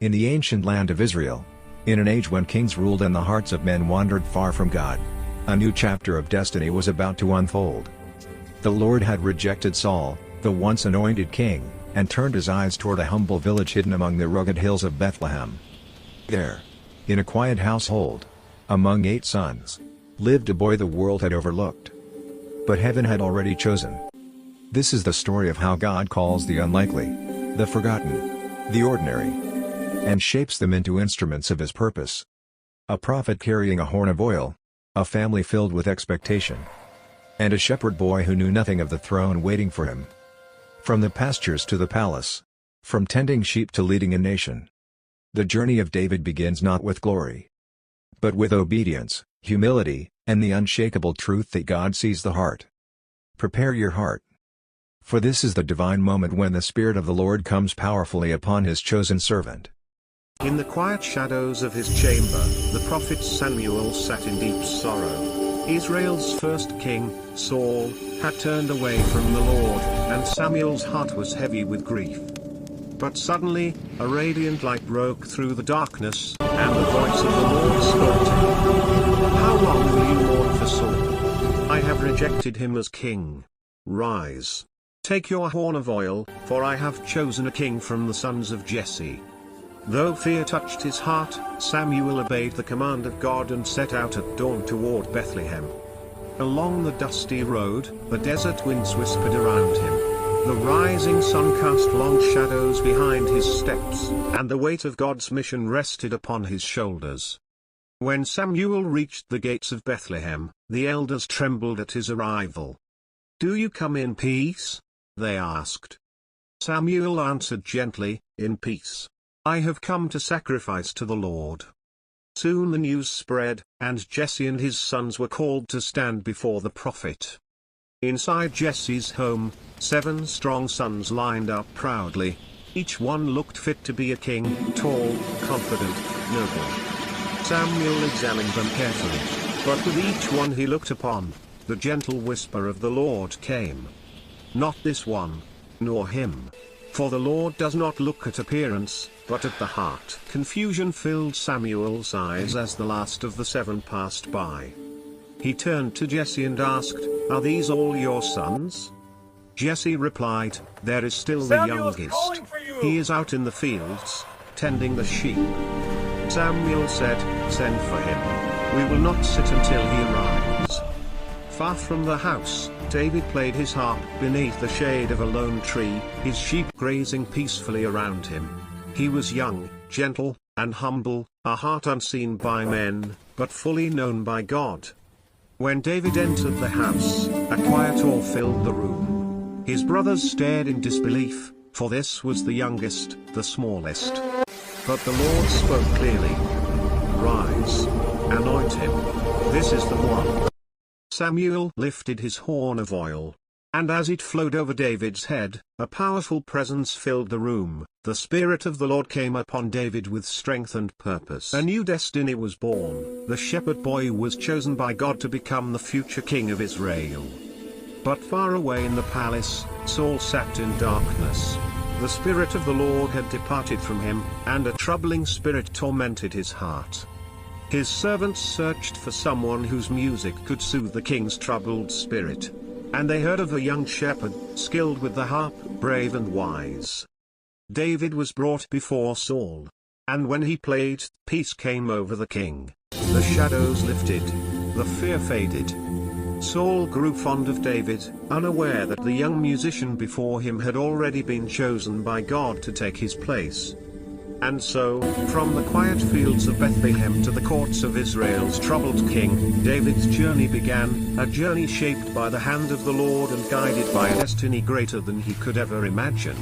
In the ancient land of Israel, in an age when kings ruled and the hearts of men wandered far from God, a new chapter of destiny was about to unfold. The Lord had rejected Saul, the once anointed king, and turned his eyes toward a humble village hidden among the rugged hills of Bethlehem. There, in a quiet household, among 8 sons, lived a boy the world had overlooked. But heaven had already chosen. This is the story of how God calls the unlikely, the forgotten, the ordinary, and shapes them into instruments of His purpose. A prophet carrying a horn of oil, a family filled with expectation, and a shepherd boy who knew nothing of the throne waiting for him. From the pastures to the palace, from tending sheep to leading a nation, the journey of David begins not with glory, but with obedience, humility, and the unshakable truth that God sees the heart. Prepare your heart, for this is the divine moment when the Spirit of the Lord comes powerfully upon His chosen servant. In the quiet shadows of his chamber, the prophet Samuel sat in deep sorrow. Israel's first king, Saul, had turned away from the Lord, and Samuel's heart was heavy with grief. But suddenly, a radiant light broke through the darkness, and the voice of the Lord spoke to him. How long will you mourn for Saul? I have rejected him as king. Rise. Take your horn of oil, for I have chosen a king from the sons of Jesse. Though fear touched his heart, Samuel obeyed the command of God and set out at dawn toward Bethlehem. Along the dusty road, the desert winds whispered around him. The rising sun cast long shadows behind his steps, and the weight of God's mission rested upon his shoulders. When Samuel reached the gates of Bethlehem, the elders trembled at his arrival. "Do you come in peace?" they asked. Samuel answered gently, "In peace. I have come to sacrifice to the Lord." Soon the news spread, and Jesse and his sons were called to stand before the prophet. Inside Jesse's home, 7 strong sons lined up proudly. Each one looked fit to be a king, tall, confident, noble. Samuel examined them carefully, but with each one he looked upon, the gentle whisper of the Lord came. "Not this one, nor him. For the Lord does not look at appearance, but at the heart." Confusion filled Samuel's eyes as the last of the 7 passed by. He turned to Jesse and asked, "Are these all your sons?" Jesse replied, "There is still the youngest. He is out in the fields, tending the sheep." Samuel said, "Send for him. We will not sit until he arrives." Far from the house, David played his harp beneath the shade of a lone tree, his sheep grazing peacefully around him. He was young, gentle, and humble, a heart unseen by men, but fully known by God. When David entered the house, a quiet awe filled the room. His brothers stared in disbelief, for this was the youngest, the smallest. But the Lord spoke clearly. "Rise. Anoint him. This is the one." Samuel lifted his horn of oil, and as it flowed over David's head, a powerful presence filled the room. The Spirit of the Lord came upon David with strength and purpose. A new destiny was born. The shepherd boy was chosen by God to become the future king of Israel. But far away in the palace, Saul sat in darkness. The Spirit of the Lord had departed from him, and a troubling spirit tormented his heart. His servants searched for someone whose music could soothe the king's troubled spirit. And they heard of a young shepherd, skilled with the harp, brave and wise. David was brought before Saul. And when he played, peace came over the king. The shadows lifted. The fear faded. Saul grew fond of David, unaware that the young musician before him had already been chosen by God to take his place. And so, from the quiet fields of Bethlehem to the courts of Israel's troubled king, David's journey began, a journey shaped by the hand of the Lord and guided by a destiny greater than he could ever imagine.